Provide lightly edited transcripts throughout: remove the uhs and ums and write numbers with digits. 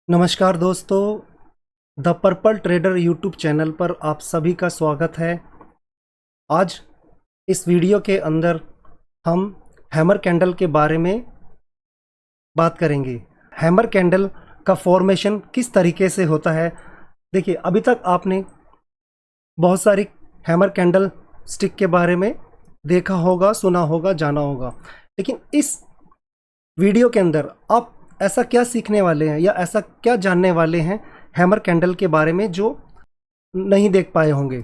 नमस्कार दोस्तों, the purple trader YouTube channel पर आप सभी का स्वागत है। आज इस वीडियो के अंदर हम हैमर कैंडल के बारे में बात करेंगे। हैमर कैंडल का फॉर्मेशन किस तरीके से होता है। देखिए, अभी तक आपने बहुत सारी हैमर कैंडल स्टिक के बारे में देखा होगा, सुना होगा, जाना होगा, लेकिन इस वीडियो के अंदर आप ऐसा क्या सीखने वाले हैं या ऐसा क्या जानने वाले हैं हैमर कैंडल के बारे में जो नहीं देख पाए होंगे।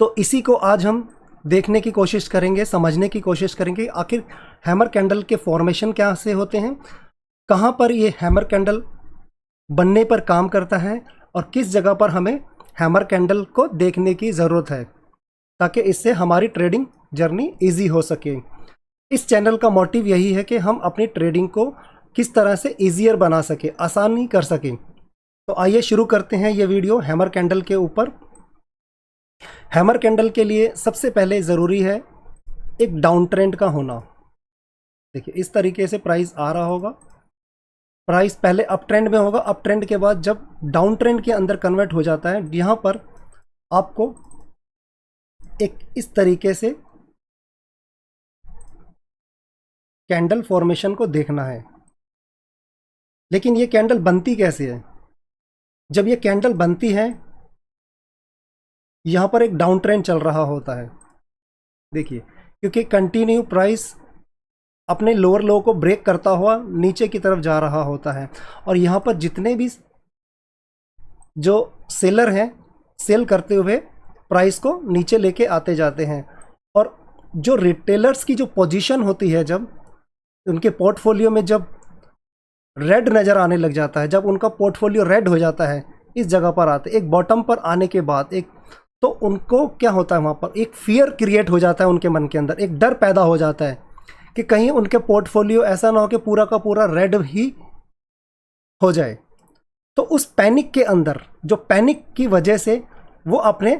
तो इसी को आज हम देखने की कोशिश करेंगे, समझने की कोशिश करेंगे आखिर हैमर कैंडल के फॉर्मेशन क्या से होते हैं, कहाँ पर ये हैमर कैंडल बनने पर काम करता है और किस जगह पर हमें हैमर कैंडल को देखने की ज़रूरत है ताकि इससे हमारी ट्रेडिंग जर्नी ईजी हो सके। इस चैनल का मोटिव यही है कि हम अपनी ट्रेडिंग को किस तरह से ईजियर बना सके, आसानी कर सकें। तो आइए शुरू करते हैं ये वीडियो हैमर कैंडल के ऊपर। हैमर कैंडल के लिए सबसे पहले ज़रूरी है एक डाउन ट्रेंड का होना। देखिए, इस तरीके से प्राइस आ रहा होगा, प्राइस पहले अप ट्रेंड में होगा, अप ट्रेंड के बाद जब डाउन ट्रेंड के अंदर कन्वर्ट हो जाता है, यहाँ पर आपको एक इस तरीके से कैंडल फॉर्मेशन को देखना है। लेकिन ये कैंडल बनती कैसे है? जब ये कैंडल बनती है, यहाँ पर एक डाउन ट्रेंड चल रहा होता है। देखिए, क्योंकि कंटिन्यू प्राइस अपने लोअर लो को ब्रेक करता हुआ नीचे की तरफ जा रहा होता है और यहाँ पर जितने भी जो सेलर हैं सेल करते हुए प्राइस को नीचे लेके आते जाते हैं। और जो रिटेलर्स की जो पोजीशन होती है, जब उनके पोर्टफोलियो में जब रेड नज़र आने लग जाता है, जब उनका पोर्टफोलियो रेड हो जाता है, इस जगह पर आते एक बॉटम पर आने के बाद एक तो उनको क्या होता है, वहाँ पर एक फियर क्रिएट हो जाता है, उनके मन के अंदर एक डर पैदा हो जाता है कि कहीं उनके पोर्टफोलियो ऐसा ना हो कि पूरा का पूरा रेड ही हो जाए। तो उस पैनिक के अंदर, जो पैनिक की वजह से वो अपने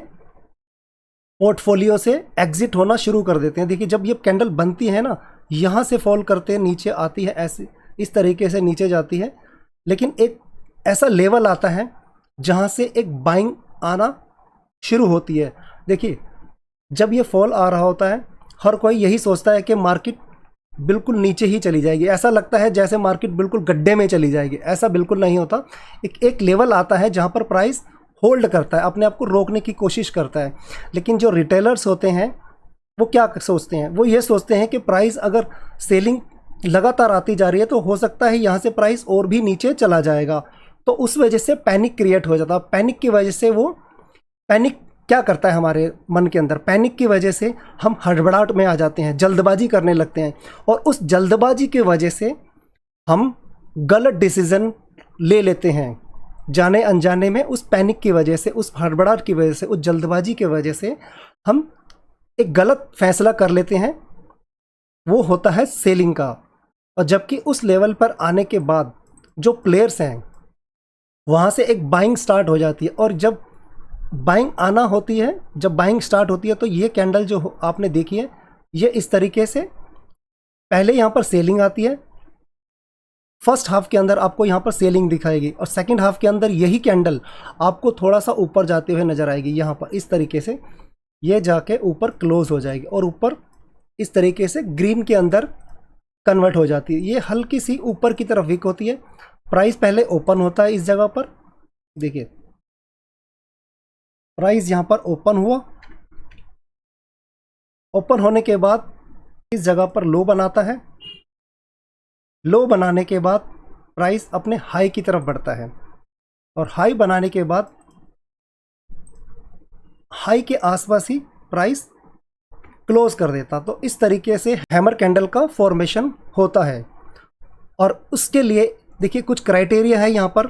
पोर्टफोलियो से एग्जिट होना शुरू कर देते हैं। देखिए, जब ये कैंडल बनती है ना, यहाँ से फॉल करते हैं, नीचे आती है, ऐसे इस तरीके से नीचे जाती है, लेकिन एक ऐसा लेवल आता है जहाँ से एक बाइंग आना शुरू होती है। देखिए, जब ये फॉल आ रहा होता है, हर कोई यही सोचता है कि मार्केट बिल्कुल नीचे ही चली जाएगी, ऐसा लगता है जैसे मार्केट बिल्कुल गड्ढे में चली जाएगी। ऐसा बिल्कुल नहीं होता। एक लेवल आता है जहाँ पर प्राइस होल्ड करता है, अपने आप को रोकने की कोशिश करता है। लेकिन जो रिटेलर्स होते हैं वो क्या सोचते हैं? वो ये सोचते हैं कि प्राइस अगर सेलिंग लगातार आती जा रही है तो हो सकता है यहाँ से प्राइस और भी नीचे चला जाएगा। तो उस वजह से पैनिक क्रिएट हो जाता है। पैनिक की वजह से वो पैनिक क्या करता है हमारे मन के अंदर? पैनिक की वजह से हम हड़बड़ाहट में आ जाते हैं, जल्दबाजी करने लगते हैं और उस जल्दबाजी की वजह से हम गलत डिसीज़न ले लेते हैं। जाने अनजाने में उस पैनिक की वजह से, उस हड़बड़ाहट की वजह से, उस जल्दबाजी की वजह से हम एक गलत फैसला कर लेते हैं, वो होता है सेलिंग का। और जबकि उस लेवल पर आने के बाद जो प्लेयर्स हैं वहाँ से एक बाइंग स्टार्ट हो जाती है। और जब बाइंग आना होती है, जब बाइंग स्टार्ट होती है, तो ये कैंडल जो आपने देखी है, ये इस तरीके से पहले यहाँ पर सेलिंग आती है। फर्स्ट हाफ के अंदर आपको यहाँ पर सेलिंग दिखाएगी और सेकंड हाफ के अंदर यही कैंडल आपको थोड़ा सा ऊपर जाते हुए नजर आएगी। यहाँ पर इस तरीके से ये जाके ऊपर क्लोज हो जाएगी और ऊपर इस तरीके से ग्रीन के अंदर कन्वर्ट हो जाती है। ये हल्की सी ऊपर की तरफ वीक होती है। प्राइस पहले ओपन होता है इस जगह पर। देखिए, प्राइस यहाँ पर ओपन हुआ, ओपन होने के बाद इस जगह पर लो बनाता है। लो बनाने के बाद प्राइस अपने हाई की तरफ बढ़ता है और हाई बनाने के बाद हाई के आसपास ही प्राइस क्लोज कर देता। तो इस तरीके से हैमर कैंडल का फॉर्मेशन होता है। और उसके लिए देखिए कुछ क्राइटेरिया है यहाँ पर।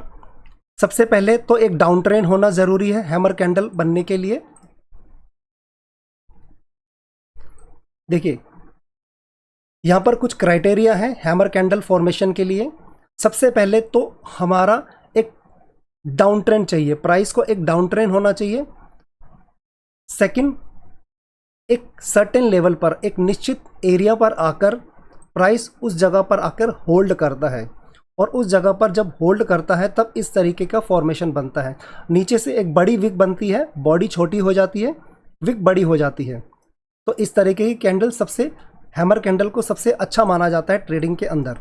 सबसे पहले तो एक डाउन ट्रेंड होना ज़रूरी है हैमर कैंडल बनने के लिए। देखिए, यहाँ पर कुछ क्राइटेरिया है हैमर कैंडल फॉर्मेशन के लिए। सबसे पहले तो हमारा एक डाउन ट्रेंड चाहिए, प्राइस को एक डाउन ट्रेंड होना चाहिए। सेकंड, एक सर्टेन लेवल पर, एक निश्चित एरिया पर आकर प्राइस उस जगह पर आकर होल्ड करता है। और उस जगह पर जब होल्ड करता है तब इस तरीके का फॉर्मेशन बनता है। नीचे से एक बड़ी विक बनती है, बॉडी छोटी हो जाती है, विक बड़ी हो जाती है। तो इस तरीके की कैंडल सबसे, हैमर कैंडल को सबसे अच्छा माना जाता है ट्रेडिंग के अंदर।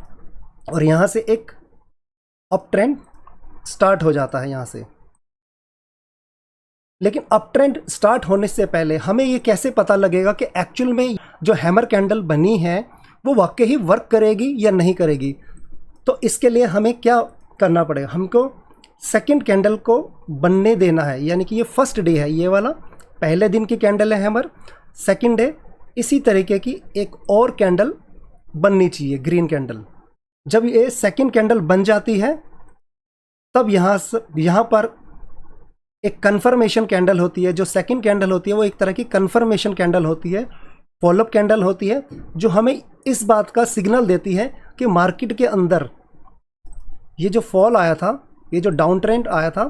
और यहाँ से एक अप ट्रेंड स्टार्ट हो जाता है यहाँ से। लेकिन अप ट्रेंड स्टार्ट होने से पहले हमें ये कैसे पता लगेगा कि एक्चुअल में जो हैमर कैंडल बनी है वो वाकई ही वर्क करेगी या नहीं करेगी? तो इसके लिए हमें क्या करना पड़ेगा, हमको सेकंड कैंडल को बनने देना है। यानी कि ये फर्स्ट डे है, ये वाला पहले दिन की कैंडल है हैमर, सेकंड डे इसी तरीके की एक और कैंडल बननी चाहिए, ग्रीन कैंडल। जब ये सेकंड कैंडल बन जाती है तब यहाँ पर एक कन्फर्मेशन कैंडल होती है। जो सेकंड कैंडल होती है वो एक तरह की कन्फर्मेशन कैंडल होती है, फॉलोअप कैंडल होती है, जो हमें इस बात का सिग्नल देती है कि मार्केट के अंदर ये जो फॉल आया था, ये जो डाउन ट्रेंड आया था,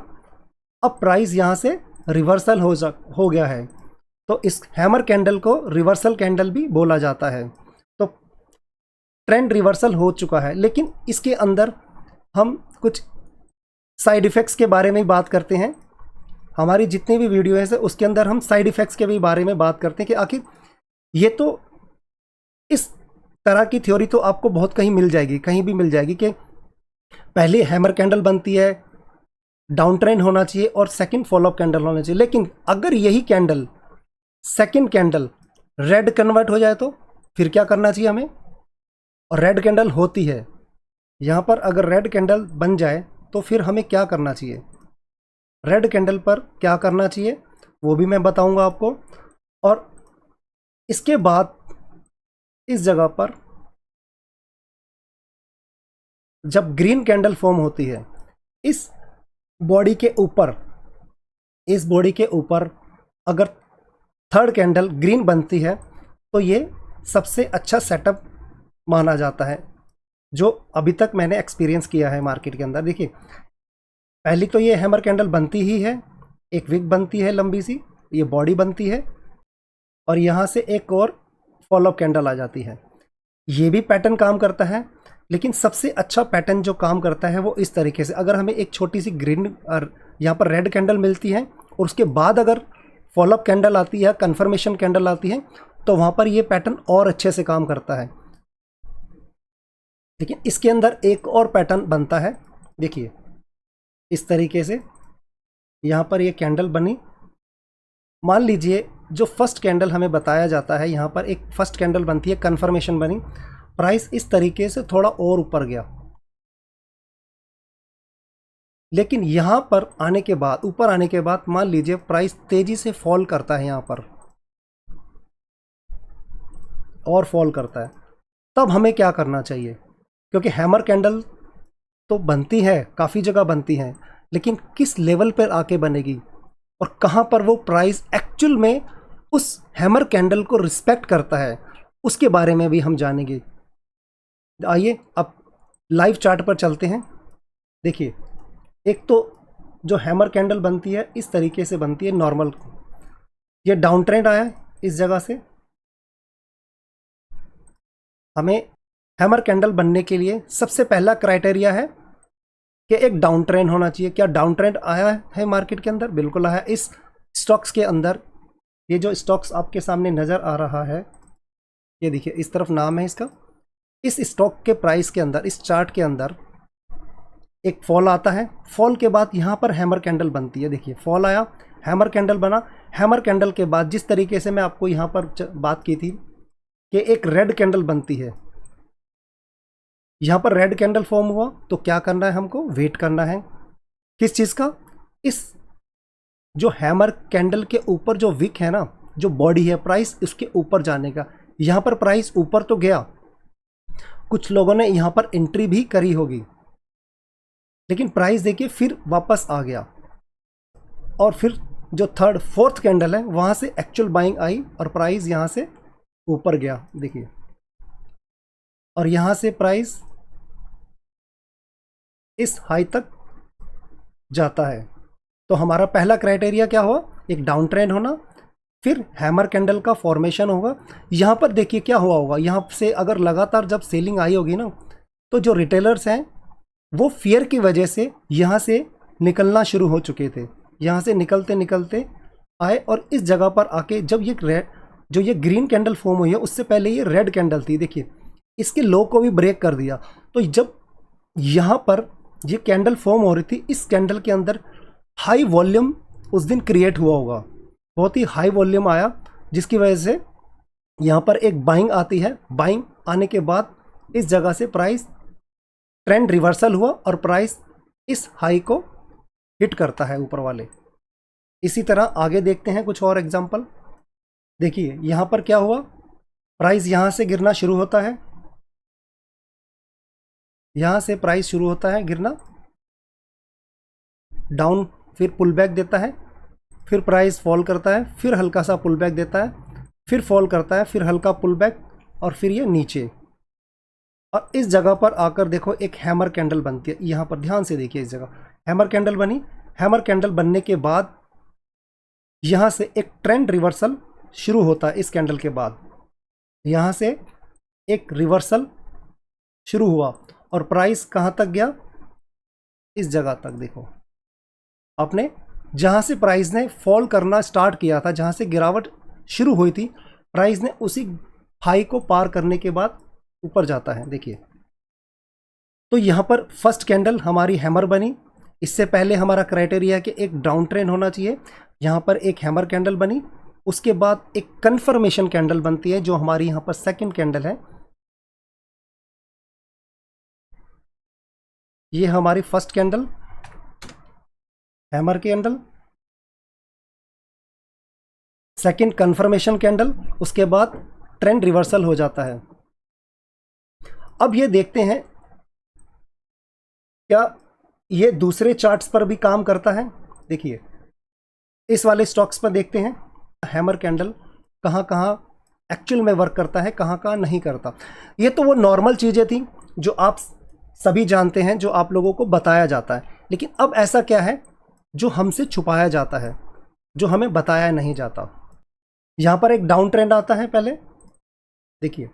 अब प्राइस यहाँ से रिवर्सल हो गया है। तो इस हैमर कैंडल को रिवर्सल कैंडल भी बोला जाता है। तो ट्रेंड रिवर्सल हो चुका है। लेकिन इसके अंदर हम कुछ साइड इफ़ेक्ट्स के बारे में बात करते हैं। हमारी जितनी भी वीडियो है उसके अंदर हम साइड इफ़ेक्ट्स के भी बारे में बात करते हैं कि आखिर ये तो इस तरह की थ्योरी तो आपको बहुत कहीं मिल जाएगी, कहीं भी मिल जाएगी कि पहले हैमर कैंडल बनती है, डाउन ट्रेंड होना चाहिए और सेकंड फॉलोअप कैंडल होना चाहिए। लेकिन अगर यही candle second candle red convert हो जाए तो फिर क्या करना चाहिए हमें? और रेड कैंडल होती है यहाँ पर, अगर रेड कैंडल बन जाए तो फिर हमें क्या करना चाहिए? रेड कैंडल पर क्या करना चाहिए वो भी मैं बताऊंगा आपको। और इसके बाद इस जगह पर जब ग्रीन कैंडल फॉर्म होती है, इस बॉडी के ऊपर, इस बॉडी के ऊपर अगर थर्ड कैंडल ग्रीन बनती है तो ये सबसे अच्छा सेटअप माना जाता है जो अभी तक मैंने एक्सपीरियंस किया है मार्केट के अंदर। देखिए, पहली तो ये हैमर कैंडल बनती ही है, एक विक बनती है लंबी सी, ये बॉडी बनती है और यहाँ से एक और फॉलोअप कैंडल आ जाती है। ये भी पैटर्न काम करता है, लेकिन सबसे अच्छा पैटर्न जो काम करता है वो इस तरीके से, अगर हमें एक छोटी सी ग्रीन और यहाँ पर रेड कैंडल मिलती है और उसके बाद अगर फॉलोअप कैंडल आती है, कन्फर्मेशन कैंडल आती है, तो वहाँ पर ये पैटर्न और अच्छे से काम करता है। लेकिन इसके अंदर एक और पैटर्न बनता है। देखिए इस तरीके से यहाँ पर ये कैंडल बनी। मान लीजिए जो फर्स्ट कैंडल हमें बताया जाता है, यहाँ पर एक फर्स्ट कैंडल बनती है, कन्फर्मेशन बनी, प्राइस इस तरीके से थोड़ा और ऊपर गया। लेकिन यहाँ पर आने के बाद, ऊपर आने के बाद मान लीजिए प्राइस तेजी से फॉल करता है, यहाँ पर और फॉल करता है, तब हमें क्या करना चाहिए? क्योंकि हैमर कैंडल तो बनती है, काफ़ी जगह बनती हैं, लेकिन किस लेवल पर आके बनेगी और कहाँ पर वो प्राइस एक्चुअल में उस हैमर कैंडल को रिस्पेक्ट करता है, उसके बारे में भी हम जानेंगे। आइए अब लाइव चार्ट पर चलते हैं। देखिए, एक तो जो हैमर कैंडल बनती है इस तरीके से बनती है नॉर्मल, ये डाउन ट्रेंड आया है इस जगह से। हमें हैमर कैंडल बनने के लिए सबसे पहला क्राइटेरिया है कि एक डाउन ट्रेंड होना चाहिए। क्या डाउन ट्रेंड आया है मार्केट के अंदर? बिल्कुल आया। इस स्टॉक्स के अंदर, ये जो स्टॉक्स आपके सामने नज़र आ रहा है, ये देखिए इस तरफ नाम है इसका, इस स्टॉक के प्राइस के अंदर, इस चार्ट के अंदर एक फॉल आता है। फॉल के बाद यहाँ पर हैमर कैंडल बनती है। देखिए फॉल आया, हैमर कैंडल बना। हैमर कैंडल के बाद जिस तरीके से मैं आपको यहाँ पर बात की थी कि एक रेड कैंडल बनती है, यहाँ पर रेड कैंडल फॉर्म हुआ, तो क्या करना है हमको? वेट करना है। किस चीज़ का? इस जो हैमर कैंडल के ऊपर जो विक है ना, जो बॉडी है, प्राइस उसके ऊपर जाने का। यहाँ पर प्राइस ऊपर तो गया, कुछ लोगों ने यहाँ पर एंट्री भी करी होगी, लेकिन प्राइस देखिए फिर वापस आ गया और फिर जो थर्ड फोर्थ कैंडल है वहाँ से एक्चुअल बाइंग आई और प्राइस यहाँ से ऊपर गया। देखिए, और यहाँ से प्राइस इस हाई तक जाता है। तो हमारा पहला क्राइटेरिया क्या हुआ? एक डाउन ट्रेंड होना, फिर हैमर कैंडल का फॉर्मेशन होगा। यहाँ पर देखिए क्या हुआ होगा, यहाँ से अगर लगातार जब सेलिंग आई होगी ना, तो जो रिटेलर्स हैं वो फियर की वजह से यहाँ से निकलना शुरू हो चुके थे। यहाँ से निकलते निकलते आए और इस जगह पर आके जब ये रेड, जो ये ग्रीन कैंडल फॉर्म हुई है, उससे पहले ये रेड कैंडल थी, देखिए इसके लो को भी ब्रेक कर दिया। तो जब यहाँ पर ये कैंडल फॉर्म हो रही थी, इस कैंडल के अंदर हाई वॉल्यूम उस दिन क्रिएट हुआ होगा, बहुत ही हाई वॉल्यूम आया, जिसकी वजह से यहाँ पर एक बाइंग आती है। बाइंग आने के बाद इस जगह से प्राइस ट्रेंड रिवर्सल हुआ और प्राइस इस हाई को हिट करता है ऊपर वाले। इसी तरह आगे देखते हैं कुछ और एग्जांपल। देखिए यहाँ पर क्या हुआ, प्राइस यहाँ से गिरना शुरू होता है, यहाँ से प्राइस शुरू होता है गिरना, डाउन, फिर पुल बैक देता है, फिर प्राइस फॉल करता है, फिर हल्का सा पुल बैक देता है, फिर फॉल करता है, फिर हल्का पुल बैक, और फिर ये नीचे। और इस जगह पर आकर देखो एक हैमर कैंडल बनती है। यहाँ पर ध्यान से देखिए, इस जगह हैमर कैंडल बनी। हैमर कैंडल बनने के बाद यहाँ से एक ट्रेंड रिवर्सल शुरू होता है। इस कैंडल के बाद यहाँ से एक रिवर्सल शुरू हुआ और प्राइस कहाँ तक गया, इस जगह तक। देखो आपने जहाँ से प्राइस ने फॉल करना स्टार्ट किया था, जहाँ से गिरावट शुरू हुई थी, प्राइस ने उसी हाई को पार करने के बाद ऊपर जाता है। देखिए तो यहाँ पर फर्स्ट कैंडल हमारी हैमर बनी। इससे पहले हमारा क्राइटेरिया है कि एक डाउन ट्रेंड होना चाहिए। यहाँ पर एक हैमर कैंडल बनी, उसके बाद एक कंफर्मेशन कैंडल बनती है, जो हमारी यहाँ पर सेकंड कैंडल है। ये हमारी first candle, hammer candle, second confirmation candle, उसके बाद ट्रेंड रिवर्सल हो जाता है। अब ये देखते हैं क्या ये दूसरे चार्ट्स पर भी काम करता है। देखिए इस वाले स्टॉक्स पर देखते हैं हैमर कैंडल कहाँ कहाँ एक्चुअल में वर्क करता है, कहाँ कहाँ नहीं करता। ये तो वो नॉर्मल चीज़ें थी जो आप सभी जानते हैं, जो आप लोगों को बताया जाता है। लेकिन अब ऐसा क्या है जो हमसे छुपाया जाता है, जो हमें बताया नहीं जाता। यहाँ पर एक डाउन ट्रेंड आता है। पहले देखिए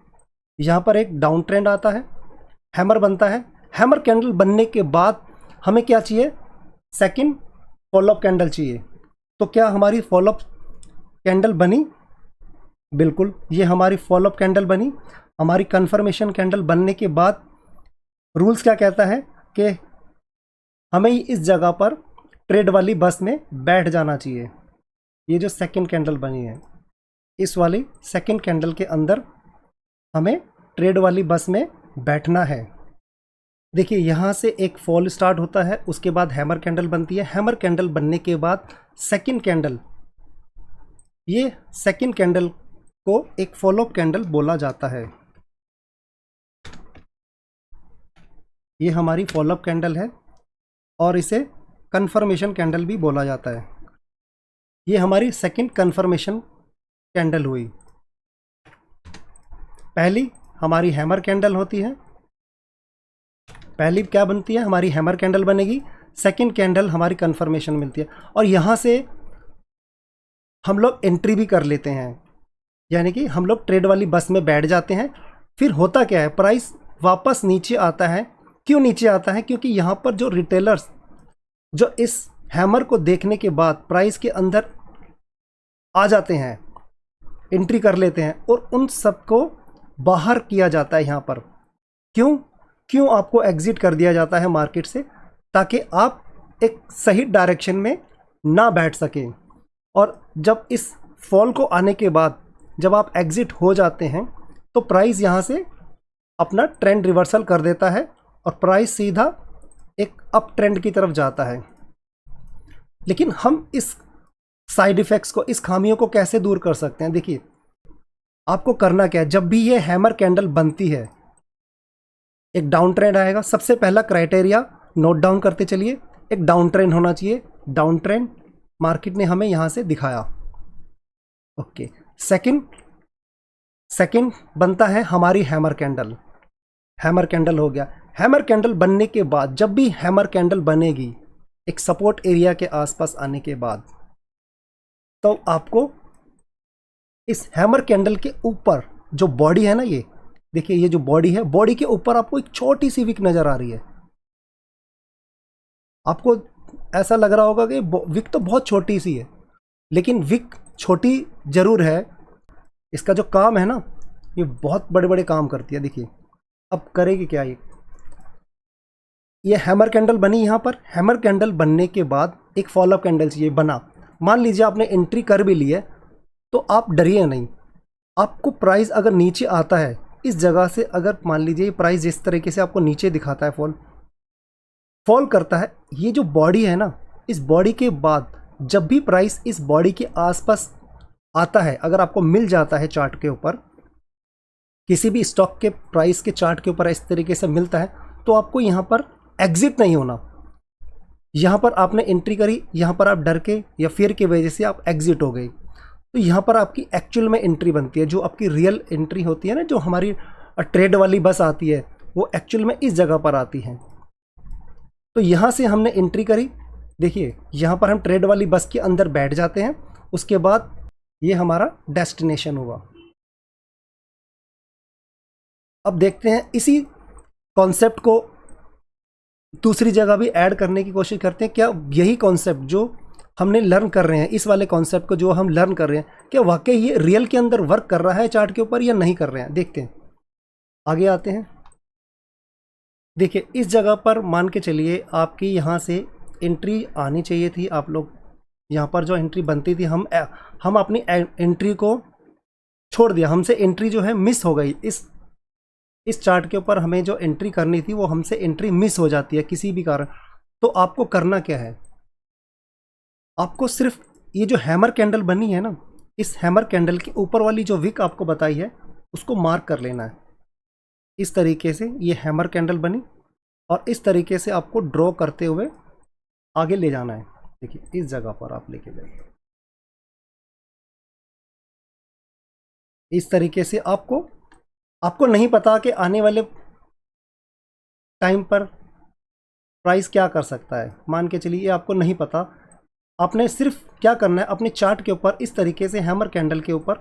यहाँ पर एक डाउन ट्रेंड आता है, हैमर बनता है। हैमर कैंडल बनने के बाद हमें क्या चाहिए, सेकंड फॉलोअप कैंडल चाहिए। तो क्या हमारी फॉलोअप कैंडल बनी? बिल्कुल, ये हमारी फॉलोअप कैंडल बनी। हमारी कंफर्मेशन कैंडल बनने के बाद रूल्स क्या कहता है कि हमें इस जगह पर ट्रेड वाली बस में बैठ जाना चाहिए। ये जो सेकंड कैंडल बनी है, इस वाली सेकंड कैंडल के अंदर हमें ट्रेड वाली बस में बैठना है। देखिए यहाँ से एक फॉल स्टार्ट होता है, उसके बाद हैमर कैंडल बनती है। हैमर कैंडल बनने के बाद सेकंड कैंडल, ये सेकंड कैंडल को एक फॉलोअप कैंडल बोला जाता है। ये हमारी फॉलोअप कैंडल है और इसे कंफर्मेशन कैंडल भी बोला जाता है। ये हमारी सेकंड कंफर्मेशन कैंडल हुई। पहली हमारी हैमर कैंडल होती है, पहली क्या बनती है, हमारी हैमर कैंडल बनेगी। सेकंड कैंडल हमारी कंफर्मेशन मिलती है और यहाँ से हम लोग एंट्री भी कर लेते हैं, यानी कि हम लोग ट्रेड वाली बस में बैठ जाते हैं। फिर होता क्या है, प्राइस वापस नीचे आता है। क्यों नीचे आता है? क्योंकि यहाँ पर जो रिटेलर्स जो इस हैमर को देखने के बाद प्राइस के अंदर आ जाते हैं, एंट्री कर लेते हैं और उन सबको बाहर किया जाता है यहाँ पर। क्यों आपको एग्जिट कर दिया जाता है मार्केट से? ताकि आप एक सही डायरेक्शन में ना बैठ सकें। और जब इस फॉल को आने के बाद जब आप एग्जिट हो जाते हैं तो प्राइस यहाँ से अपना ट्रेंड रिवर्सल कर देता है और प्राइस सीधा एक अप ट्रेंड की तरफ जाता है। लेकिन हम इस साइड इफ़ेक्ट्स को, इस खामियों को कैसे दूर कर सकते हैं? देखिए आपको करना क्या है, जब भी ये हैमर कैंडल बनती है, एक डाउन ट्रेंड आएगा। सबसे पहला क्राइटेरिया नोट डाउन करते चलिए, एक डाउन ट्रेंड होना चाहिए। डाउन ट्रेंड मार्केट ने हमें यहाँ से दिखाया, ओके। सेकंड बनता है हमारी हैमर कैंडल। हैमर कैंडल हो गया। हैमर कैंडल बनने के बाद, जब भी हैमर कैंडल बनेगी एक सपोर्ट एरिया के आसपास आने के बाद, तो आपको इस हैमर कैंडल के ऊपर जो बॉडी है ना, ये देखिए, ये जो बॉडी है, बॉडी के ऊपर आपको एक छोटी सी विक नजर आ रही है। आपको ऐसा लग रहा होगा कि विक तो बहुत छोटी सी है, लेकिन विक छोटी ज़रूर है, इसका जो काम है ना ये बहुत बड़े बड़े काम करती है। देखिए अब करेगी क्या, ये हैमर कैंडल बनी। यहाँ पर हैमर कैंडल बनने के बाद एक फॉलोअप कैंडल चाहिए बना। मान लीजिए आपने एंट्री कर भी ली है तो आप डरिए नहीं, आपको प्राइस अगर नीचे आता है इस जगह से, अगर मान लीजिए प्राइस जिस तरीके से आपको नीचे दिखाता है फॉल करता है, ये जो बॉडी है ना, इस बॉडी के बाद जब भी प्राइस इस बॉडी के आसपास आता है, अगर आपको मिल जाता है चार्ट के ऊपर, किसी भी स्टॉक के प्राइस के चार्ट के ऊपर इस तरीके से मिलता है, तो आपको यहाँ पर एग्जिट नहीं होना। यहाँ पर आपने एंट्री करी, यहाँ पर आप डर के या फियर की वजह से आप एग्जिट हो गए, तो यहाँ पर आपकी एक्चुअल में एंट्री बनती है। जो आपकी रियल एंट्री होती है ना, जो हमारी ट्रेड वाली बस आती है, वो एक्चुअल में इस जगह पर आती है। तो यहाँ से हमने एंट्री करी, देखिए यहाँ पर हम ट्रेड वाली बस के अंदर बैठ जाते हैं, उसके बाद ये हमारा डेस्टिनेशन हुआ। अब देखते हैं इसी कॉन्सेप्ट को दूसरी जगह भी ऐड करने की कोशिश करते हैं। क्या यही कॉन्सेप्ट जो हमने लर्न कर रहे हैं, इस वाले कॉन्सेप्ट को जो हम लर्न कर रहे हैं, क्या वाकई ये रियल के अंदर वर्क कर रहा है चार्ट के ऊपर या नहीं कर रहे हैं, देखते हैं। आगे आते हैं। देखिए इस जगह पर मान के चलिए आपकी यहाँ से एंट्री आनी चाहिए थी। आप लोग यहाँ पर जो एंट्री बनती थी, हम अपनी एंट्री को छोड़ दिया, हमसे एंट्री जो है मिस हो गई। इस चार्ट के ऊपर हमें जो एंट्री करनी थी वो हमसे एंट्री मिस हो जाती है किसी भी कारण। तो आपको करना क्या है, आपको सिर्फ ये जो हैमर कैंडल बनी है ना, इस हैमर कैंडल के ऊपर वाली जो विक आपको बताई है उसको मार्क कर लेना है। इस तरीके से ये हैमर कैंडल बनी और इस तरीके से आपको ड्रॉ करते हुए आगे ले जाना है। देखिए इस जगह पर आप लेके गए, इस तरीके से आपको नहीं पता कि आने वाले टाइम पर प्राइस क्या कर सकता है। मान के चलिए आपको नहीं पता, आपने सिर्फ क्या करना है, अपने चार्ट के ऊपर इस तरीके से हैमर कैंडल के ऊपर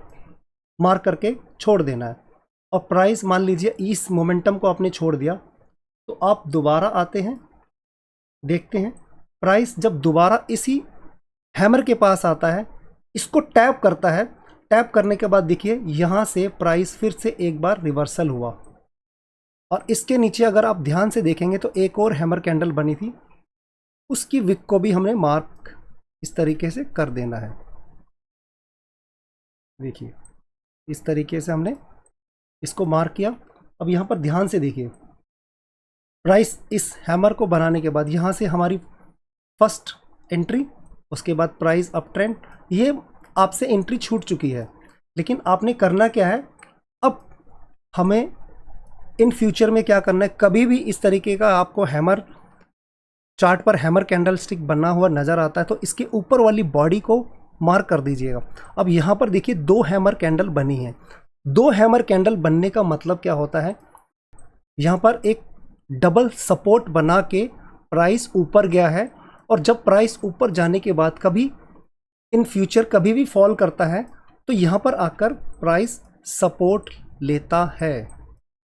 मार्क करके छोड़ देना है। और प्राइस मान लीजिए इस मोमेंटम को आपने छोड़ दिया, तो आप दोबारा आते हैं, देखते हैं प्राइस जब दोबारा इसी हैमर के पास आता है, इसको टैप करता है। टैप करने के बाद देखिए यहाँ से प्राइस फिर से एक बार रिवर्सल हुआ और इसके नीचे अगर आप ध्यान से देखेंगे तो एक और हैमर कैंडल बनी थी, उसकी विक को भी हमने मार्क इस तरीके से कर देना है। देखिए इस तरीके से हमने इसको मार्क किया। अब यहाँ पर ध्यान से देखिए, प्राइस इस हैमर को बनाने के बाद यहाँ से हमारी फर्स्ट एंट्री, उसके बाद प्राइस अप ट्रेंड, ये आपसे एंट्री छूट चुकी है। लेकिन आपने करना क्या है, अब हमें इन फ्यूचर में क्या करना है, कभी भी इस तरीके का आपको हैमर चार्ट पर हैमर कैंडल स्टिक बना हुआ नज़र आता है तो इसके ऊपर वाली बॉडी को मार्क कर दीजिएगा। अब यहाँ पर देखिए 2 हैमर कैंडल बनी है। 2 हैमर कैंडल बनने का मतलब क्या होता है, यहाँ पर एक डबल सपोर्ट बना के प्राइस ऊपर गया है, और जब प्राइस ऊपर जाने के बाद कभी इन फ्यूचर कभी भी फॉल करता है तो यहाँ पर आकर प्राइस सपोर्ट लेता है।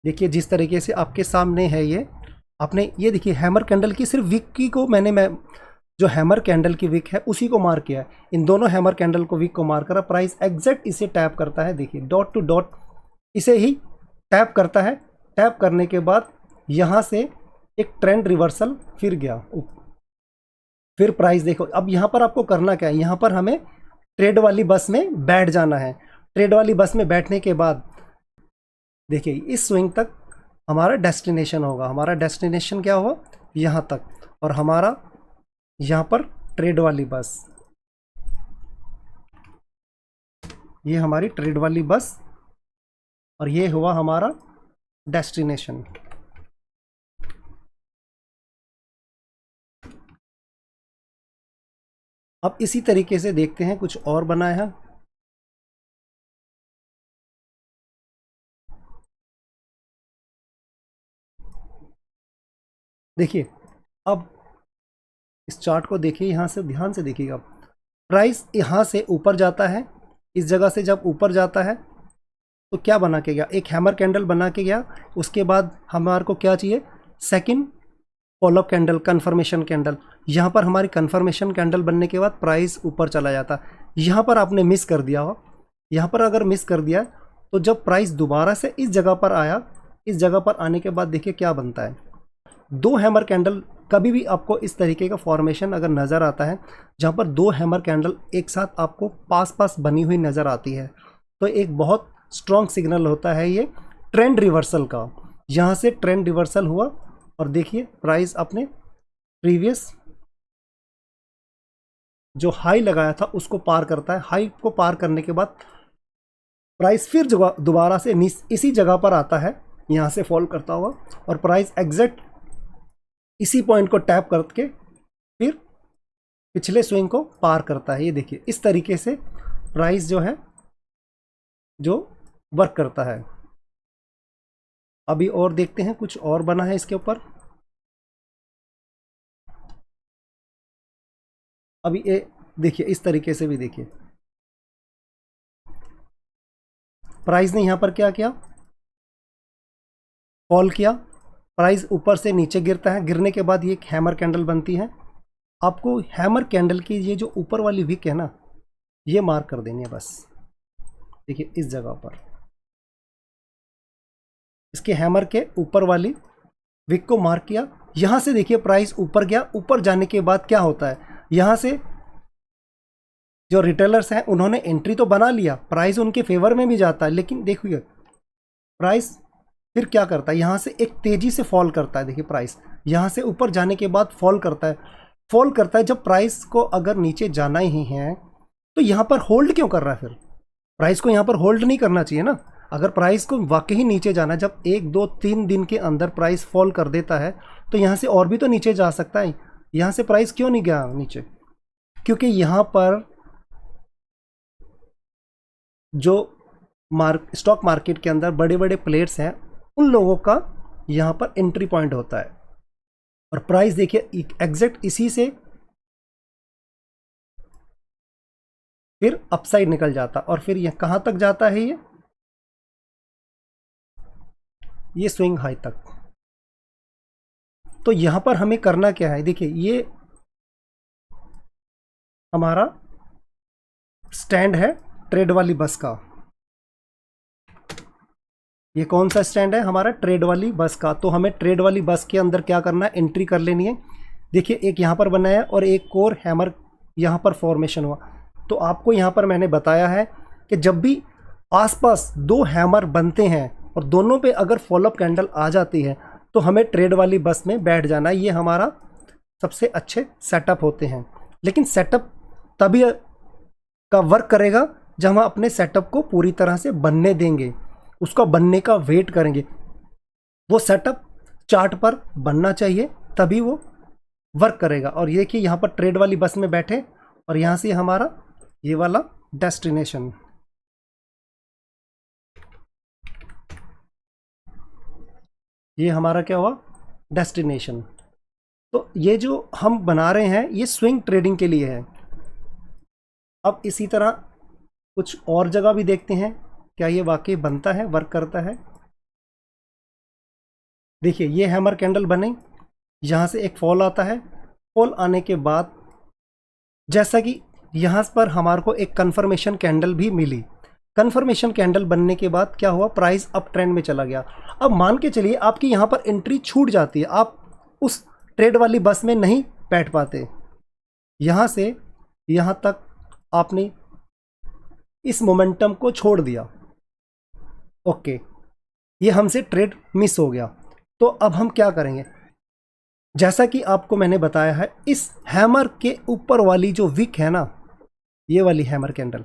देखिए जिस तरीके से आपके सामने है ये, आपने ये देखिए हैमर कैंडल की सिर्फ विक की को मैं जो हैमर कैंडल की विक है उसी को मार्क किया है। इन दोनों हैमर कैंडल को विक को मार्क करा, प्राइस एग्जैक्ट इसे टैप करता है। देखिए डॉट टू डॉट इसे ही टैप करता है। टैप करने के बाद यहाँ से एक ट्रेंड रिवर्सल फिर गया, फिर प्राइस देखो। अब यहाँ पर आपको करना क्या है, यहाँ पर हमें ट्रेड वाली बस में बैठ जाना है। ट्रेड वाली बस में बैठने के बाद देखिए इस स्विंग तक हमारा डेस्टिनेशन होगा। हमारा डेस्टिनेशन क्या होगा, यहाँ तक, और हमारा यहाँ पर ट्रेड वाली बस, ये हमारी ट्रेड वाली बस, और ये हुआ हमारा डेस्टिनेशन। अब इसी तरीके से देखते हैं कुछ और बनाया है। देखिए अब इस चार्ट को देखिए, यहाँ से ध्यान से देखिएगा, प्राइस यहाँ से ऊपर जाता है। इस जगह से जब ऊपर जाता है तो क्या बना के गया, एक हैमर कैंडल बना के गया। उसके बाद हमारे को क्या चाहिए, second follow up candle, confirmation candle. यहाँ पर हमारी कंफर्मेशन कैंडल बनने के बाद प्राइस ऊपर चला जाता। यहाँ पर आपने मिस कर दिया हो, यहाँ पर अगर मिस कर दिया तो जब प्राइस दोबारा से इस जगह पर आया, इस जगह पर आने के बाद देखिए क्या बनता है। 2 हैमर कैंडल, कभी भी आपको इस तरीके का फॉर्मेशन अगर नज़र आता है जहाँ पर 2 हैमर कैंडल एक साथ आपको पास पास बनी हुई नज़र आती है, तो एक बहुत स्ट्रॉन्ग सिग्नल होता है ये ट्रेंड रिवर्सल का। यहाँ से ट्रेंड रिवर्सल हुआ और देखिए प्राइस अपने प्रीवियस जो हाई लगाया था उसको पार करता है। हाई को पार करने के बाद प्राइस फिर दोबारा से इसी जगह पर आता है, यहाँ से फॉल करता हुआ, और प्राइस एग्जैक्ट इसी पॉइंट को टैप करके फिर पिछले स्विंग को पार करता है। ये देखिए इस तरीके से प्राइस जो है जो वर्क करता है। अभी और देखते हैं, कुछ और बना है इसके ऊपर। अभी ये देखिए इस तरीके से भी देखिए प्राइस ने यहां पर क्या किया, फॉल किया, प्राइस ऊपर से नीचे गिरता है, गिरने के बाद ये एक हैमर कैंडल बनती है। आपको हैमर कैंडल की ये जो ऊपर वाली विक है ना, ये मार्क कर देनी है बस। देखिए इस जगह पर इसके हैमर के ऊपर वाली विक को मार्क किया। यहां से देखिए प्राइस ऊपर गया, ऊपर जाने के बाद क्या होता है, यहां से जो रिटेलर्स हैं उन्होंने एंट्री तो बना लिया, प्राइस उनके फेवर में भी जाता है, लेकिन देखिए प्राइस फिर क्या करता है, यहाँ से एक तेजी से फॉल करता है। देखिए प्राइस यहाँ से ऊपर जाने के बाद फॉल करता है, फॉल करता है। जब प्राइस को अगर नीचे जाना ही है तो यहाँ पर होल्ड क्यों कर रहा है? फिर प्राइस को यहाँ पर होल्ड नहीं करना चाहिए ना। अगर प्राइस को वाकई नीचे जाना है, जब 1 2 3 दिन के अंदर प्राइस फॉल कर देता है तो यहाँ से और भी तो नीचे जा सकता है। यहाँ से प्राइस क्यों नहीं गया नीचे? क्योंकि यहाँ पर जो स्टॉक मार्केट के अंदर बड़े बड़े प्लेयर्स हैं, उन लोगों का यहाँ पर एंट्री पॉइंट होता है। और प्राइस देखिए एग्जैक्ट इसी से फिर अपसाइड निकल जाता, और फिर यह कहाँ तक जाता है, ये स्विंग हाई तक। तो यहां पर हमें करना क्या है, देखिए ये हमारा स्टैंड है ट्रेड वाली बस का। ये कौन सा स्टैंड है? हमारा ट्रेड वाली बस का। तो हमें ट्रेड वाली बस के अंदर क्या करना है, एंट्री कर लेनी है। देखिए एक यहाँ पर बना है और एक और हैमर यहाँ पर फॉर्मेशन हुआ। तो आपको यहाँ पर मैंने बताया है कि जब भी आसपास 2 हैमर बनते हैं और दोनों पे अगर फॉलोअप कैंडल आ जाती है तो हमें ट्रेड वाली बस में बैठ जाना है। ये हमारा सबसे अच्छे सेटअप होते हैं। लेकिन सेटअप तभी का वर्क करेगा जब हम अपने सेटअप को पूरी तरह से बनने देंगे, उसका बनने का वेट करेंगे। वो सेटअप चार्ट पर बनना चाहिए, तभी वो वर्क करेगा। और ये कि यहाँ पर ट्रेड वाली बस में बैठे और यहाँ से हमारा ये वाला डेस्टिनेशन, ये हमारा क्या हुआ, डेस्टिनेशन। तो ये जो हम बना रहे हैं ये स्विंग ट्रेडिंग के लिए है। अब इसी तरह कुछ और जगह भी देखते हैं क्या ये वाकई बनता है, वर्क करता है। देखिए ये हैमर कैंडल बने, यहाँ से एक फॉल आता है, फॉल आने के बाद जैसा कि यहाँ पर हमारे को एक कंफर्मेशन कैंडल भी मिली। कंफर्मेशन कैंडल बनने के बाद क्या हुआ, प्राइस अप ट्रेंड में चला गया। अब मान के चलिए आपकी यहाँ पर एंट्री छूट जाती है, आप उस ट्रेड वाली बस में नहीं बैठ पाते, यहाँ से यहाँ तक आपने इस मोमेंटम को छोड़ दिया, ओके, ये हमसे ट्रेड मिस हो गया। तो अब हम क्या करेंगे, जैसा कि आपको मैंने बताया है, इस हैमर के ऊपर वाली जो विक है ना, ये वाली हैमर कैंडल,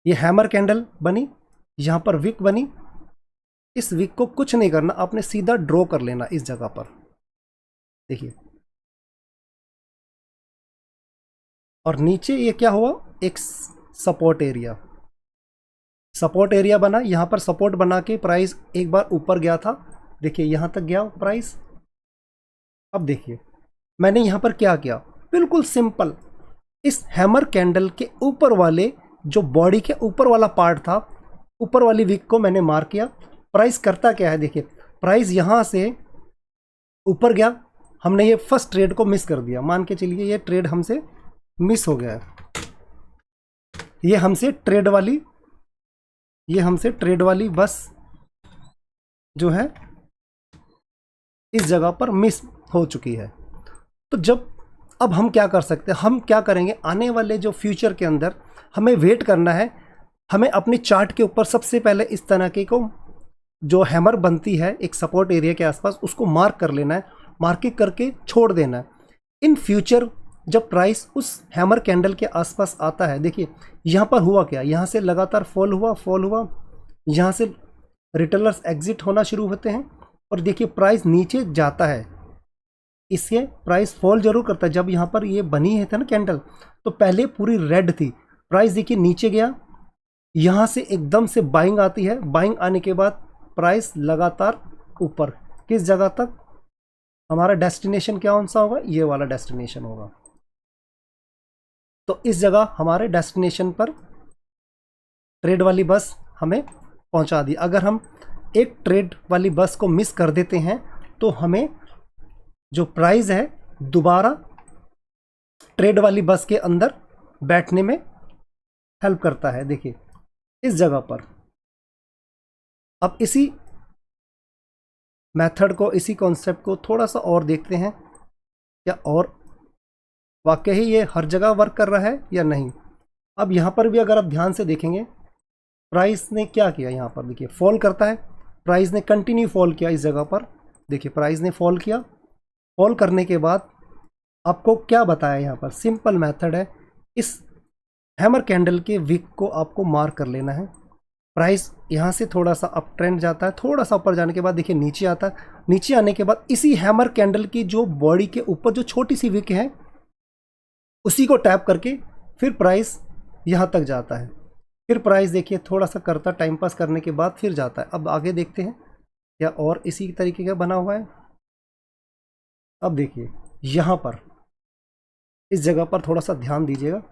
ये हैमर कैंडल बनी, यहाँ पर विक बनी। इस विक को कुछ नहीं करना, आपने सीधा ड्रॉ कर लेना इस जगह पर। देखिए और नीचे ये क्या हुआ, एक सपोर्ट एरिया, सपोर्ट एरिया बना। यहाँ पर सपोर्ट बना के प्राइस एक बार ऊपर गया था, देखिए यहाँ तक गया प्राइस। अब देखिए मैंने यहाँ पर क्या किया, बिल्कुल सिंपल, इस हैमर कैंडल के ऊपर वाले जो बॉडी के ऊपर वाला पार्ट था, ऊपर वाली विक को मैंने मार्क किया। प्राइस करता क्या है, देखिए प्राइस यहाँ से ऊपर गया, हमने ये फर्स्ट ट्रेड को मिस कर दिया, मान के चलिए ये ट्रेड हमसे मिस हो गया है, ये हमसे ट्रेड वाली बस जो है इस जगह पर मिस हो चुकी है। तो अब हम क्या कर सकते हैं, हम क्या करेंगे, आने वाले जो फ्यूचर के अंदर हमें वेट करना है, हमें अपनी चार्ट के ऊपर सबसे पहले इस तरह के को जो हैमर बनती है एक सपोर्ट एरिया के आसपास, उसको मार्क कर लेना है, मार्किंग करके छोड़ देना है। इन फ्यूचर जब प्राइस उस हैमर कैंडल के आसपास आता है, देखिए यहाँ पर हुआ क्या, यहाँ से लगातार फॉल हुआ, यहाँ से रिटेलर्स एग्जिट होना शुरू होते हैं और देखिए प्राइस नीचे जाता है, इससे प्राइस फॉल जरूर करता है। जब यहाँ पर ये बनी है था ना कैंडल, तो पहले पूरी रेड थी, प्राइस देखिए नीचे गया, यहाँ से एकदम से बाइंग आती है, बाइंग आने के बाद प्राइस लगातार ऊपर, किस जगह तक, हमारा डेस्टिनेशन क्या कौन सा होगा, ये वाला डेस्टिनेशन होगा। तो इस जगह हमारे डेस्टिनेशन पर ट्रेड वाली बस हमें पहुंचा दी। अगर हम एक ट्रेड वाली बस को मिस कर देते हैं तो हमें जो प्राइस है दोबारा ट्रेड वाली बस के अंदर बैठने में हेल्प करता है। देखिए इस जगह पर अब इसी मेथड को, इसी कॉन्सेप्ट को थोड़ा सा और देखते हैं, क्या और वाकई ही ये हर जगह वर्क कर रहा है या नहीं। अब यहाँ पर भी अगर आप ध्यान से देखेंगे, प्राइस ने क्या किया, यहाँ पर देखिए फॉल करता है, प्राइस ने कंटिन्यू फॉल किया इस जगह पर, देखिए प्राइस ने फॉल किया, फॉल करने के बाद आपको क्या बताया, यहाँ पर सिंपल मेथड है, इस हैमर कैंडल के विक को आपको मार्क कर लेना है। प्राइस यहाँ से थोड़ा सा अप ट्रेंड जाता है, थोड़ा सा ऊपर जाने के बाद देखिए नीचे आता है, नीचे आने के बाद इसी हैमर कैंडल की जो बॉडी के ऊपर जो छोटी सी विक है उसी को टैप करके फिर प्राइस यहाँ तक जाता है, फिर प्राइस देखिए थोड़ा सा करता टाइम पास करने के बाद फिर जाता है। अब आगे देखते हैं क्या और इसी तरीके का बना हुआ है। अब देखिए यहाँ पर इस जगह पर थोड़ा सा ध्यान दीजिएगा,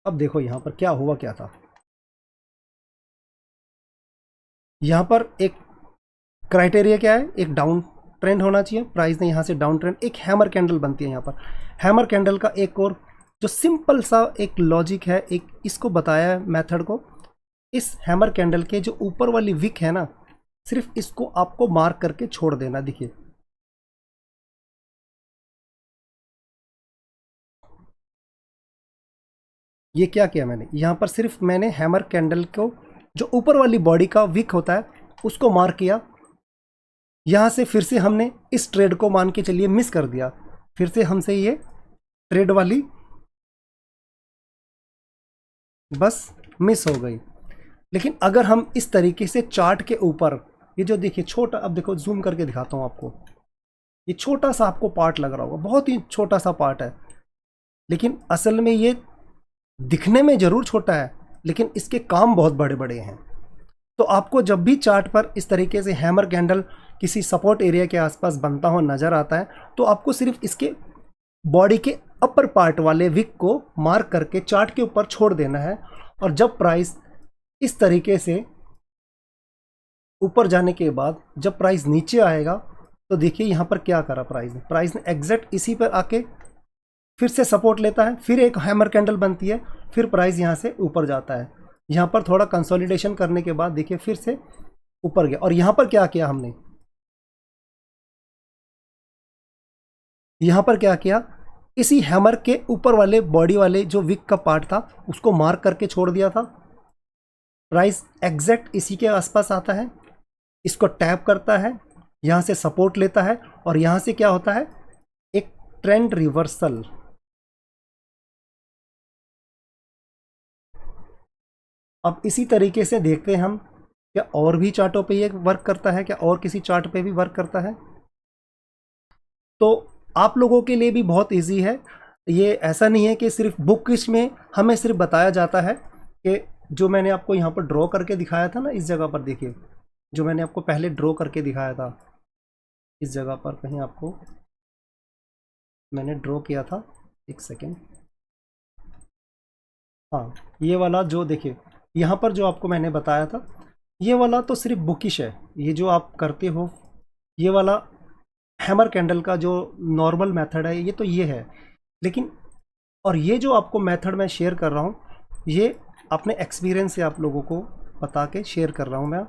अब देखो यहाँ पर क्या हुआ, क्या था, यहाँ पर एक क्राइटेरिया क्या है, एक डाउन ट्रेंड होना चाहिए, प्राइस ने यहाँ से डाउन ट्रेंड, एक हैमर कैंडल बनती है यहाँ पर। हैमर कैंडल का एक और जो सिंपल सा एक लॉजिक है, एक इसको बताया है मेथड को, इस हैमर कैंडल के जो ऊपर वाली विक है ना, सिर्फ इसको आपको मार्क करके छोड़ देना। देखिए ये क्या किया मैंने, यहाँ पर सिर्फ मैंने हैमर कैंडल को जो ऊपर वाली बॉडी का विक होता है उसको मार्क किया, यहाँ से फिर से हमने इस ट्रेड को मान के चलिए मिस कर दिया, फिर से हमसे ये ट्रेड वाली बस मिस हो गई। लेकिन अगर हम इस तरीके से चार्ट के ऊपर ये जो देखिए छोटा, अब देखो जूम करके दिखाता हूँ आपको, ये छोटा सा आपको पार्ट लग रहा होगा, बहुत ही छोटा सा पार्ट है, लेकिन असल में ये दिखने में जरूर छोटा है लेकिन इसके काम बहुत बड़े बड़े हैं। तो आपको जब भी चार्ट पर इस तरीके से हैमर कैंडल किसी सपोर्ट एरिया के आसपास बनता हुआ नजर आता है तो आपको सिर्फ इसके बॉडी के अपर पार्ट वाले विक को मार्क करके चार्ट के ऊपर छोड़ देना है। और जब प्राइस इस तरीके से ऊपर जाने के बाद जब प्राइस नीचे आएगा तो देखिए यहाँ पर क्या करा प्राइस ने एग्जैक्ट इसी पर आके फिर से सपोर्ट लेता है, फिर एक हैमर कैंडल बनती है, फिर प्राइस यहाँ से ऊपर जाता है। यहाँ पर थोड़ा कंसोलिडेशन करने के बाद देखिए फिर से ऊपर गया। और यहाँ पर क्या किया हमने, यहाँ पर क्या किया, इसी हैमर के ऊपर वाले बॉडी वाले जो विक का पार्ट था उसको मार्क करके छोड़ दिया था। प्राइस एग्जैक्ट इसी के आसपास आता है, इसको टैप करता है, यहाँ से सपोर्ट लेता है और यहाँ से क्या होता है, एक ट्रेंड रिवर्सल। अब इसी तरीके से देखते हैं हम क्या और भी चार्टों पे ये वर्क करता है, क्या और किसी चार्ट पे भी वर्क करता है। तो आप लोगों के लिए भी बहुत इजी है ये, ऐसा नहीं है कि सिर्फ बुकिश में हमें सिर्फ बताया जाता है कि जो मैंने आपको यहाँ पर ड्रॉ करके दिखाया था ना, इस जगह पर देखिए जो मैंने आपको पहले ड्रॉ करके दिखाया था, इस जगह पर कहीं आपको मैंने ड्रॉ किया था, एक सेकेंड, हाँ ये वाला जो देखिए यहाँ पर जो आपको मैंने बताया था ये वाला तो सिर्फ बुकिश है, ये जो आप करते हो, ये वाला हैमर कैंडल का जो नॉर्मल मेथड है ये तो ये है। लेकिन और ये जो आपको मेथड मैं शेयर कर रहा हूँ, ये अपने एक्सपीरियंस से आप लोगों को बता के शेयर कर रहा हूँ मैं।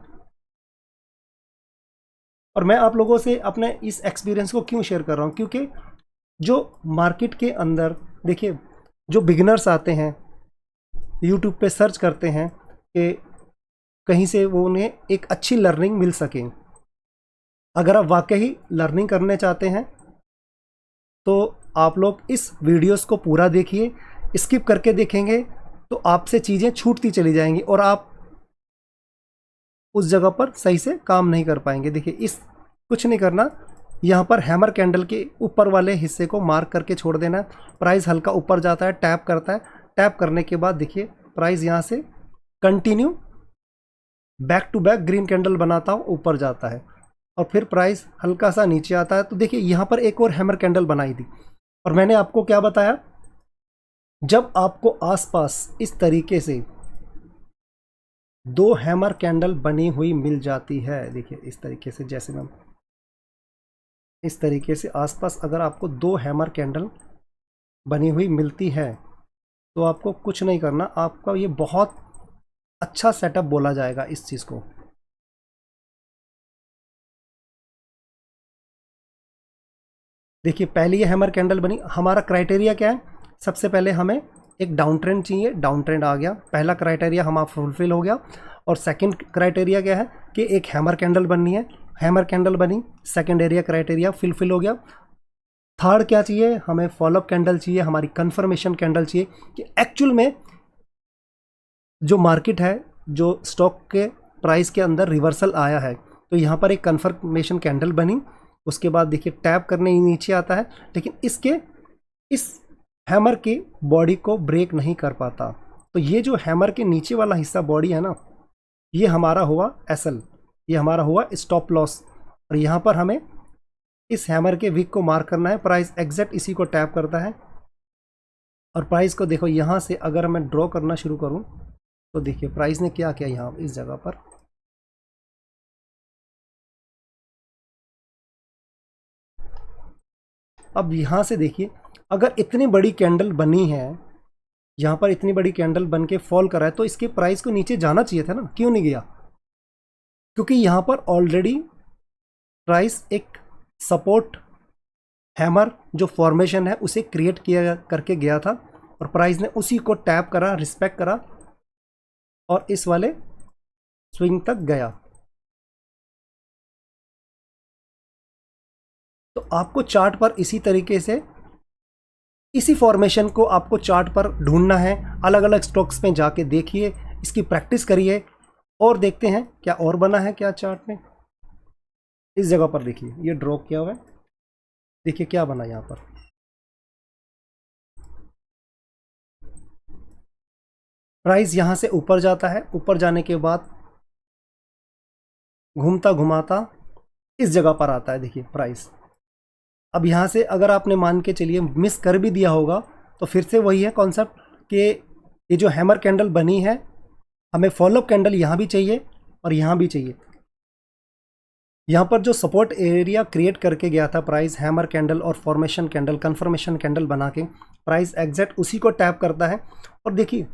और मैं आप लोगों से अपने इस एक्सपीरियंस को क्यों शेयर कर रहा हूँ, क्योंकि जो मार्केट के अंदर देखिए, जो बिगिनर्स आते हैं यूट्यूब पे सर्च करते हैं कि कहीं से वो उन्हें एक अच्छी लर्निंग मिल सके। अगर आप वाकई लर्निंग करने चाहते हैं तो आप लोग इस वीडियोस को पूरा देखिए, स्किप करके देखेंगे तो आपसे चीज़ें छूटती चली जाएंगी और आप उस जगह पर सही से काम नहीं कर पाएंगे। देखिए, इस कुछ नहीं करना, यहाँ पर हैमर कैंडल के ऊपर वाले हिस्से को मार्क करके छोड़ देना है। प्राइस हल्का ऊपर जाता है, टैप करता है, टैप करने के बाद देखिए प्राइस यहाँ से continue back to back green candle बनाता हूँ, ऊपर जाता है और फिर प्राइस हल्का सा नीचे आता है। तो देखिए यहाँ पर एक और हैमर कैंडल बनाई थी और मैंने आपको क्या बताया, जब आपको आसपास इस तरीके से दो हैमर कैंडल बनी हुई मिल जाती है, देखिए इस तरीके से, जैसे मैं इस तरीके से आसपास अगर आपको दो हैमर कैंडल बनी हुई मिलती है तो आपको कुछ नहीं करना, आपका ये बहुत अच्छा सेटअप बोला जाएगा इस चीज़ को। देखिए पहली ये हैमर कैंडल बनी, हमारा क्राइटेरिया क्या है, सबसे पहले हमें एक डाउन ट्रेंड चाहिए, डाउन ट्रेंड आ गया, पहला क्राइटेरिया हमारा फुलफिल हो गया। और सेकंड क्राइटेरिया क्या है कि एक हैमर कैंडल बननी है, हैमर कैंडल बनी, सेकंड एरिया क्राइटेरिया फुलफिल हो गया। थर्ड क्या चाहिए, हमें फॉलोअप कैंडल चाहिए, हमारी कंफर्मेशन कैंडल चाहिए कि एक्चुअल में जो मार्केट है, जो स्टॉक के प्राइस के अंदर रिवर्सल आया है, तो यहाँ पर एक कंफर्मेशन कैंडल बनी। उसके बाद देखिए टैप करने ही नीचे आता है, लेकिन इस हैमर की बॉडी को ब्रेक नहीं कर पाता। तो ये जो हैमर के नीचे वाला हिस्सा बॉडी है ना, ये हमारा हुआ एसएल, ये हमारा हुआ स्टॉप लॉस। और यहाँ पर हमें इस हैमर के विक को मार्क करना है, प्राइस एग्जैक्ट इसी को टैप करता है और प्राइस को देखो यहाँ से अगर मैं ड्रॉ करना शुरू करूँ तो देखिए प्राइस ने क्या किया यहाँ इस जगह पर, अब यहाँ से देखिए अगर इतनी बड़ी कैंडल बनी है, यहाँ पर इतनी बड़ी कैंडल बन के फॉल कर रहा है तो इसके प्राइस को नीचे जाना चाहिए था ना, क्यों नहीं गया, क्योंकि यहाँ पर ऑलरेडी प्राइस एक सपोर्ट हैमर जो फॉर्मेशन है उसे क्रिएट किया करके गया था और प्राइस ने उसी को टैप करा, रिस्पेक्ट करा और इस वाले स्विंग तक गया। तो आपको चार्ट पर इसी तरीके से, इसी फॉर्मेशन को आपको चार्ट पर ढूंढना है, अलग अलग स्टॉक्स में जाके देखिए, इसकी प्रैक्टिस करिए और देखते हैं क्या और बना है क्या चार्ट में। इस जगह पर देखिए ये ड्रॉ किया हुआ है, देखिए क्या बना यहाँ पर, प्राइस यहाँ से ऊपर जाता है, ऊपर जाने के बाद घूमता घुमाता इस जगह पर आता है, देखिए प्राइस। अब यहाँ से अगर आपने मान के चलिए मिस कर भी दिया होगा तो फिर से वही है कॉन्सेप्ट कि ये जो हैमर कैंडल बनी है, हमें फॉलोअप कैंडल यहाँ भी चाहिए और यहाँ भी चाहिए। यहाँ पर जो सपोर्ट एरिया क्रिएट करके गया था प्राइस, हैमर कैंडल और फॉर्मेशन कैंडल, कंफर्मेशन कैंडल बना के प्राइस एग्जैक्ट उसी को टैप करता है। और देखिए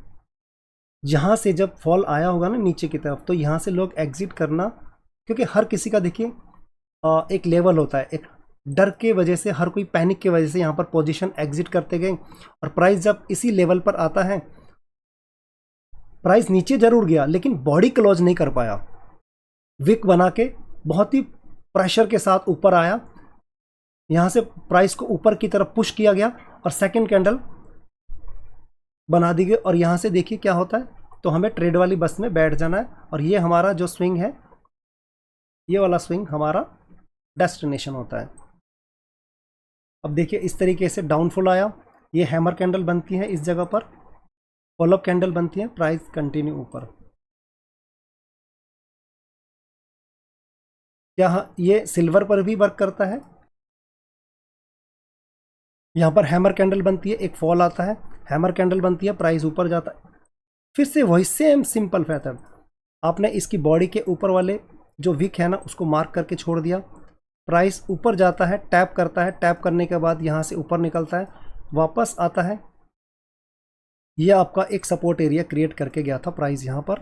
यहाँ से जब फॉल आया होगा ना नीचे की तरफ, तो यहाँ से लोग एग्जिट करना, क्योंकि हर किसी का देखिए एक लेवल होता है, एक डर के वजह से, हर कोई पैनिक के वजह से यहाँ पर पोजीशन एग्जिट करते गए और प्राइस जब इसी लेवल पर आता है, प्राइस नीचे जरूर गया लेकिन बॉडी क्लोज नहीं कर पाया, विक बना के बहुत ही प्रेशर के साथ ऊपर आया, यहाँ से प्राइस को ऊपर की तरफ पुश किया गया और सेकंड कैंडल बना दी गई। और यहाँ से देखिए क्या होता है, तो हमें ट्रेड वाली बस में बैठ जाना है और ये हमारा जो स्विंग है, ये वाला स्विंग हमारा डेस्टिनेशन होता है। अब देखिए इस तरीके से डाउनफॉल आया, ये हैमर कैंडल बनती है इस जगह पर, फॉलोअप कैंडल बनती है, प्राइस कंटिन्यू ऊपर। क्या ये सिल्वर पर भी वर्क करता है, यहाँ पर हैमर कैंडल बनती है, एक फॉल आता है, हैमर कैंडल बनती है, प्राइस ऊपर जाता है, फिर से वही सेम सिंपल मेथड, आपने इसकी बॉडी के ऊपर वाले जो विक है ना उसको मार्क करके छोड़ दिया, प्राइस ऊपर जाता है, टैप करता है, टैप करने के बाद यहाँ से ऊपर निकलता है, वापस आता है। यह आपका एक सपोर्ट एरिया क्रिएट करके गया था प्राइस। यहाँ पर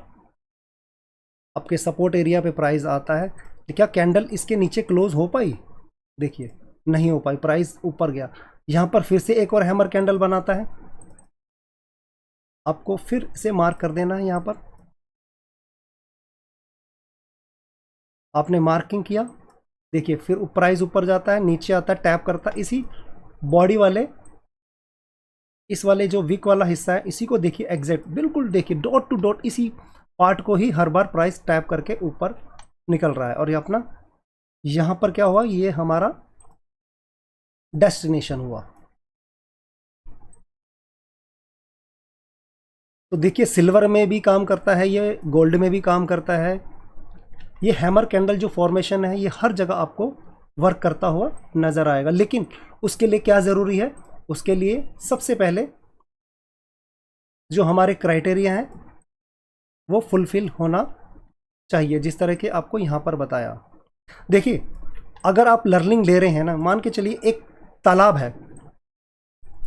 आपके सपोर्ट एरिया पे प्राइस आता है। क्या कैंडल इसके नीचे क्लोज हो पाई? देखिए नहीं हो पाई, प्राइस ऊपर गया। यहाँ पर फिर से एक और हैमर कैंडल बनाता है, आपको फिर से मार्क कर देना है। यहाँ पर आपने मार्किंग किया, देखिए फिर प्राइस ऊपर जाता है, नीचे आता है, टैप करता है। इसी बॉडी वाले इस वाले जो विक वाला हिस्सा है इसी को देखिए एग्जैक्ट बिल्कुल देखिए डॉट टू डॉट इसी पार्ट को ही हर बार प्राइस टैप करके ऊपर निकल रहा है। और ये अपना यहाँ पर क्या हुआ, ये हमारा डेस्टिनेशन हुआ। तो देखिए सिल्वर में भी काम करता है, ये गोल्ड में भी काम करता है। ये हैमर कैंडल जो फॉर्मेशन है ये हर जगह आपको वर्क करता हुआ नज़र आएगा। लेकिन उसके लिए क्या ज़रूरी है? उसके लिए सबसे पहले जो हमारे क्राइटेरिया हैं वो फुलफिल होना चाहिए, जिस तरह के आपको यहाँ पर बताया। देखिए अगर आप लर्निंग ले रहे हैं ना, मान के चलिए एक तालाब है,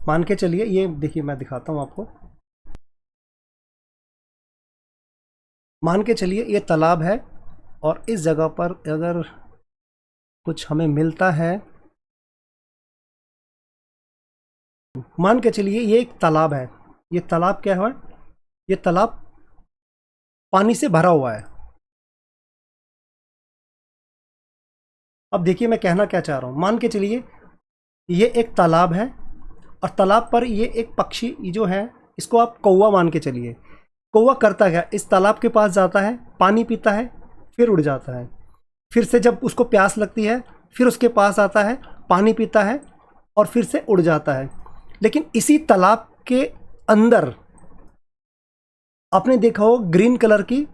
मान के चलिए ये देखिए मैं दिखाता हूँ आपको। मान के चलिए ये तालाब है और इस जगह पर अगर कुछ हमें मिलता है, मान के चलिए ये एक तालाब है। ये तालाब क्या है? ये तालाब पानी से भरा हुआ है। अब देखिए मैं कहना क्या चाह रहा हूँ। मान के चलिए ये एक तालाब है और तालाब पर ये एक पक्षी जो है इसको आप कौवा मान के चलिए। कौवा करता क्या, इस तालाब के पास जाता है, पानी पीता है, फिर उड़ जाता है। फिर से जब उसको प्यास लगती है फिर उसके पास आता है, पानी पीता है और फिर से उड़ जाता है। लेकिन इसी तालाब के अंदर आपने देखा हो ग्रीन कलर की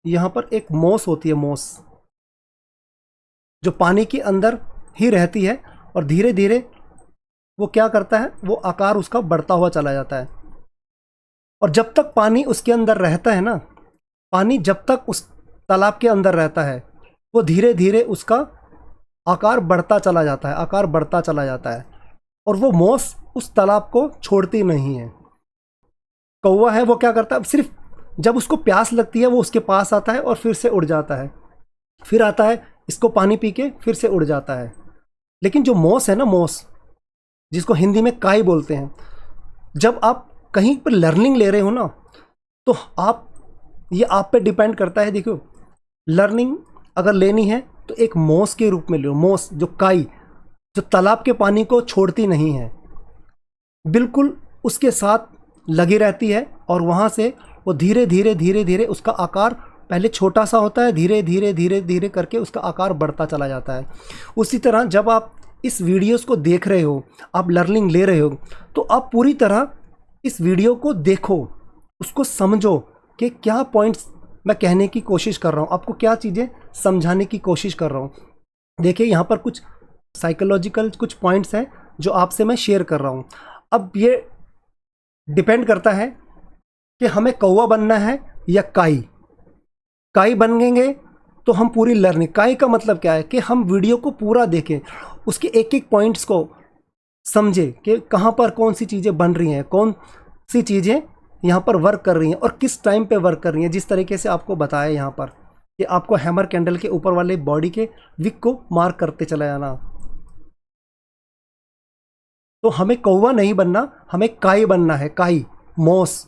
यहाँ पर एक मोस होती है, मोस जो पानी के अंदर ही रहती है और धीरे धीरे वो क्या करता है, वो आकार उसका बढ़ता हुआ चला जाता है। और जब तक पानी उसके अंदर रहता है ना, पानी जब तक उस तालाब के अंदर रहता है वो धीरे धीरे उसका आकार बढ़ता चला जाता है, आकार बढ़ता चला जाता है। और वो मोस उस तालाब को छोड़ती नहीं है। कौवा है वो क्या करता है, सिर्फ जब उसको प्यास लगती है वो उसके पास आता है और फिर से उड़ जाता है, फिर आता है इसको पानी पी के फिर से उड़ जाता है। लेकिन जो मोस है ना, मोस जिसको हिंदी में काई बोलते हैं, जब आप कहीं पर लर्निंग ले रहे हो ना तो ये आप पे डिपेंड करता है। देखो लर्निंग अगर लेनी है तो एक मोस के रूप में लो, मोस जो काई जो तालाब के पानी को छोड़ती नहीं है, बिल्कुल उसके साथ लगी रहती है और वहाँ से वो धीरे धीरे धीरे धीरे उसका आकार पहले छोटा सा होता है, धीरे धीरे धीरे धीरे करके उसका आकार बढ़ता चला जाता है। उसी तरह जब आप इस वीडियोस को देख रहे हो, आप लर्निंग ले रहे हो, तो आप पूरी तरह इस वीडियो को देखो, उसको समझो कि क्या पॉइंट्स मैं कहने की कोशिश कर रहा हूँ, आपको क्या चीज़ें समझाने की कोशिश कर रहा हूँ। देखिए यहाँ पर कुछ साइकोलॉजिकल कुछ पॉइंट्स हैं जो आपसे मैं शेयर कर रहा हूँ। अब ये डिपेंड करता है कि हमें कौवा बनना है या काई। काई बनेंगे तो हम पूरी लर्निंग, काई का मतलब क्या है कि हम वीडियो को पूरा देखें, उसके एक एक पॉइंट्स को समझे कि कहाँ पर कौन सी चीज़ें बन रही हैं, कौन सी चीज़ें यहाँ पर वर्क कर रही हैं और किस टाइम पे वर्क कर रही हैं। जिस तरीके से आपको बताया यहाँ पर कि आपको हैमर कैंडल के ऊपर वाले बॉडी के विक को मार्क करते चला जाना। तो हमें कौवा नहीं बनना, हमें काई बनना है, काई मोस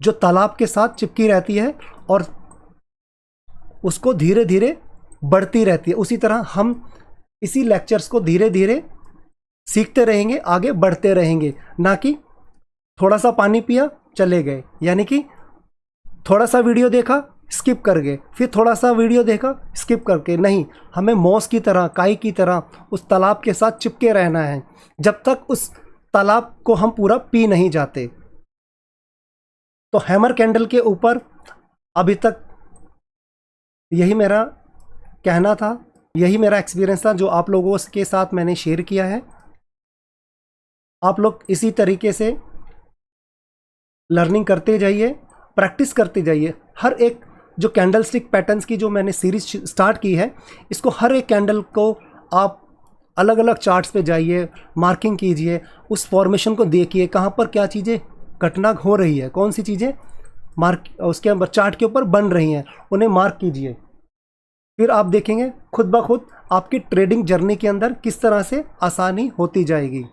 जो तालाब के साथ चिपकी रहती है और उसको धीरे धीरे बढ़ती रहती है। उसी तरह हम इसी लेक्चर्स को धीरे धीरे सीखते रहेंगे, आगे बढ़ते रहेंगे, ना कि थोड़ा सा पानी पिया चले गए, यानी कि थोड़ा सा वीडियो देखा स्किप कर गए, फिर थोड़ा सा वीडियो देखा स्किप करके। नहीं, हमें मॉस की तरह, काई की तरह उस तालाब के साथ चिपके रहना है जब तक उस तालाब को हम पूरा पी नहीं जाते। तो हैमर कैंडल के ऊपर अभी तक यही मेरा कहना था, यही मेरा एक्सपीरियंस था जो आप लोगों के साथ मैंने शेयर किया है। आप लोग इसी तरीके से लर्निंग करते जाइए प्रैक्टिस करते जाइए। हर एक जो कैंडल स्टिक पैटर्न्स की जो मैंने सीरीज स्टार्ट की है, इसको हर एक कैंडल को आप अलग अलग चार्ट्स पे जाइए, मार्किंग कीजिए, उस फॉर्मेशन को देखिए, कहाँ पर क्या चीज़ें घटना हो रही है, कौन सी चीज़ें मार्क उसके अंदर चार्ट के ऊपर बन रही हैं, उन्हें मार्क कीजिए। फिर आप देखेंगे खुद ब खुद आपकी ट्रेडिंग जर्नी के अंदर किस तरह से आसानी होती जाएगी।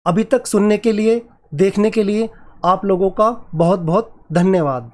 अभी तक सुनने के लिए, देखने के लिए आप लोगों का बहुत बहुत धन्यवाद।